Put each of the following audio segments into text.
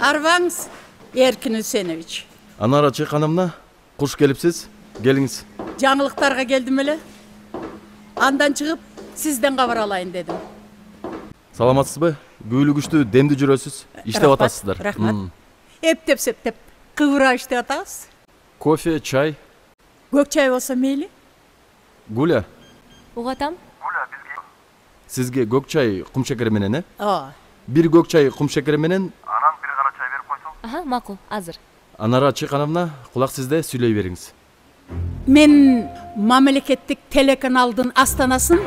Арбаңыз, Эркин Үсенович. Анара Чайхановна, куш келипсиз. Келиңиз. Жаңылыктарга келдим эле. Андан чыгып, сизден кабар алайын дедим. Саламатсызбы? Күйлү күчтүү, демди жүрөсүз. Иштеп атасыздар. Рахмат. Эптеп-септеп, кыбыра иштеп атабыз. Кофе, чай. Көк чай болсо мейли. Гуля. Угатам. Гуля, бизге. Сизге көк чай, кум шекери менен, э? Ооба. Бир көк чай, кум шекери менен. Анан бир гана чай берип койсоң. Аха, макул, азыр. Анара Чайхановна, кулак сизде, сүйлөй бериңиз. Мен мамлекеттик телеканалдын астанасын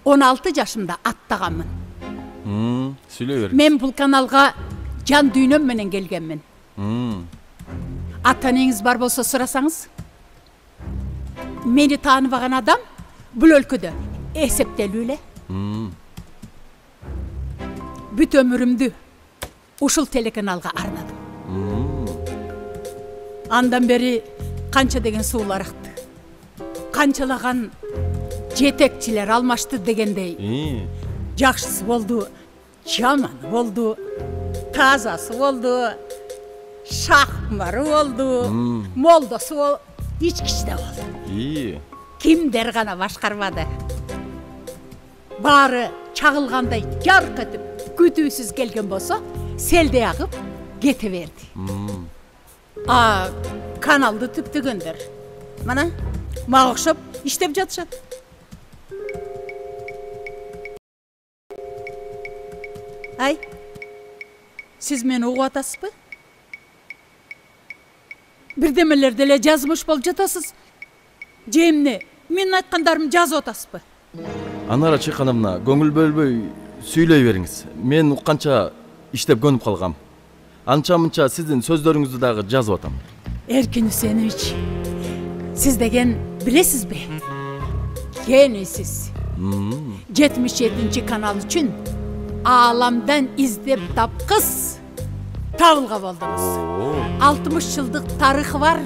16 жашымда аттаганмын. Сүйлөй бериңиз. Мен бул каналга жан дүйнөм менен келгенмин. Ата-энеңиз бар болсо сурасаңыз. Мени тааныбаган адам бул өлкөдө эсептелүү эле. Бүт өмүрүмдү ушул телеканалга арнадым. Андан бери канча деген суулар акты. Канчалаган жетекчилер алмашты дегендей. Жакшысы болду, жаманы болду, тазасы болду, шахмары болду, молдосу болду, ичкичи да болду. Кимдер гана башкарбады. Баары чагылгандай жарк этип, күтүүсүз келген болсо, селдей агып кете берди. Каналды түптөгөндөр. Мана, мага окшоп иштеп жатышат. Ай, сиз мени угуп атасызбы? Бирдемелерди эле жазмыш болуп жатасыз. Же эмне? Менин айткандарымды жазып атасызбы? Анара Чайхановна, көңүл бөлбөй сүйлөй бериңиз. Мен укканча иштеп көнүп калгам. Анча-мынча сиздин сөздөрүңүздү дагы жазып атам. Эркин Үсенович, сиз деген билесизби? Генийсиз. 77-чи канал үчүн ааламдан издеп тапкыс табылга болдуңуз. 60 жылдык тарыхы бар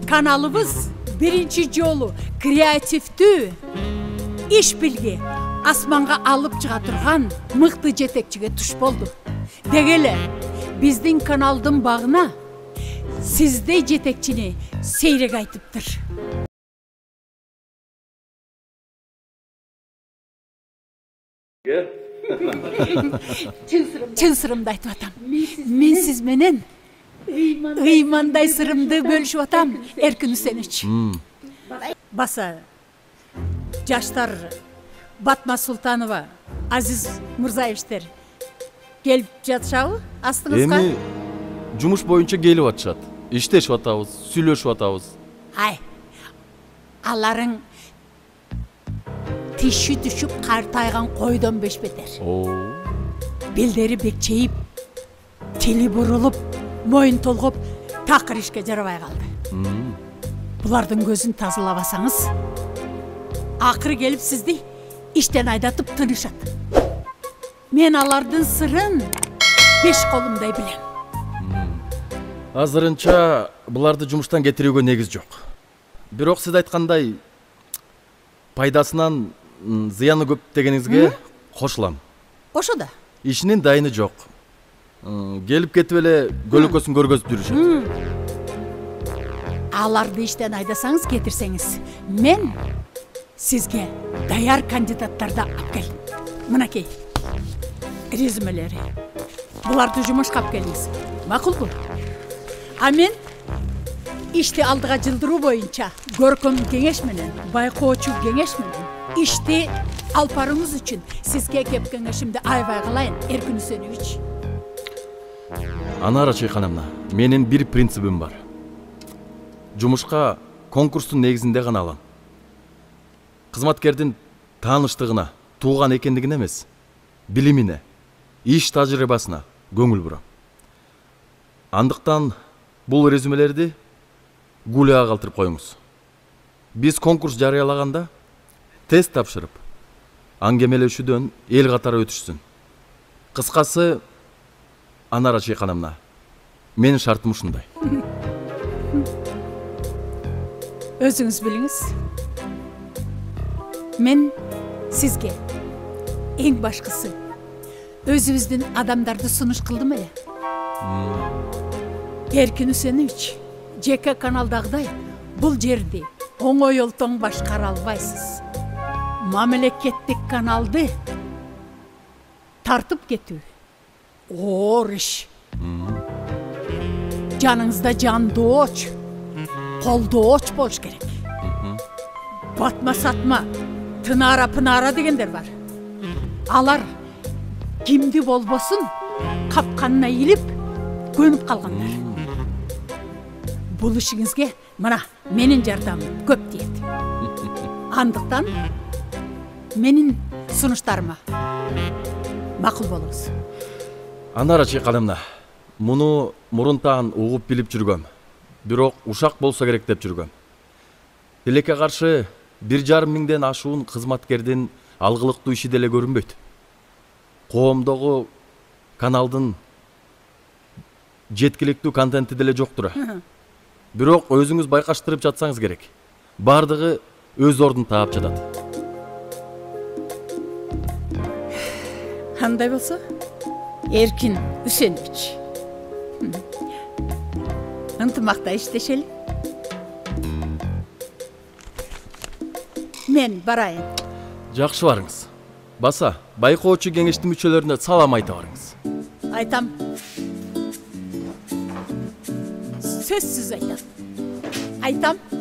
каналыбыз биринчи жолу креативдүү иш билги асманга алып чыга турган мыкты жетекчиге туш болду. Дегеле биздин каналдын багына сиздей жетекчини сейрек айтыптыр. Чын сырымды айтып атам. Мен сиз менен ыймандай сырымды бөлүшүп атам, Эркин Үсенович. Баса жаштар Батма Султанова, Азиз Мурзаевичтер келип жатышабы астыңызга? Эми жумуш боюнча келип атышат. Иштешип атабыз, сүйлөшүп атабыз. Ай, аларың тиши түшүп картайган койдон беш бетер. Белдери бекчейип, тили бурулуп, моюн толгоп, такыр ишке жарабай калды. Булардын көзүн тазалабасаңыз, акыры келип сизди иштен айдатып тынышат. Мен алардын сырын беш колумдай билем. Азырынча буларды жумуштан кетирүүгө негиз жок. Бирок сиз айткандай пайдасынан зыяны көп дегениңизге кошулам. Ошо да. Ишинин дайыны жок. Келип кетип эле көлөкөсүн көргөзүп жүрүшөт. Аларды иштен айдасаңыз, кетирсеңиз, мен сизге даяр кандидаттарды алып келдим. Мынакей резюмелери. Буларды жумушка алып келиңиз. Макулбу? А мен ишти алдыга жылдыруу боюнча көркөм кеңеш менен, байкоочу кеңеш менен ишти алып барууңуз үчүн сизге кеп кеңешимди аябай кылайын, Эркин Үсенович. Анара Чайхановна, менин бир принцибим бар. Жумушка конкурстун негизинде гана алам. Кызматкердин тааныштыгына, тууган экендигине эмес, билимине, иш тажрыйбасына көңүл бурам. Андыктан бул резюмелерди Гуляга калтырып коюңуз. Биз конкурс жарыялаганда тест тапшырып, аңгемелешүүдөн эл катары өтүшсүн. Кыскасы, Анара Чайхановна, менин шартым ушундай. Өзүңүз билиңиз. Мен сизге эң башкысы өзүбүздүн адамдарды сунуш кылдым эле. Эркин Үсенович, жеке каналдагыдай бул жерди оңой олтоң башкара албайсыз. Мамлекеттик каналды тартып кетүү оор иш. Жаныңызда жандооч, колдооч болуш керек. Батма сатма, тынара пынара дегендер бар. Алар кимди болбосун капканына илип көнүп калгандар. Бул ишиңизге мына менин жардамым көп тиет. Андыктан менин сунуштарыма макул болуңуз. Анара чыйканымна, муну мурунтан угуп билип жүргөм. Бирок ушак болсо керек деп жүргөм. Тилекке каршы 1,5 миңден ашуун кызматкердин алгылыктуу иши деле көрүнбөйт. Коомдогу каналдын жеткиликтүү контенти деле жоктур. Бирок өзүңүз байкаштырып жатсаңыз керек. Бардыгы өз ордун таап жатат. Кандай болсо? Эркин Үсенович. Ынтымакта иштешели. Мен барайын. Жакшы барыңыз. Баса, байкоочу кеңештин мүчөлөрүнө салам айта барыңыз. Айтам. Сөзсүз айтам. Айтам.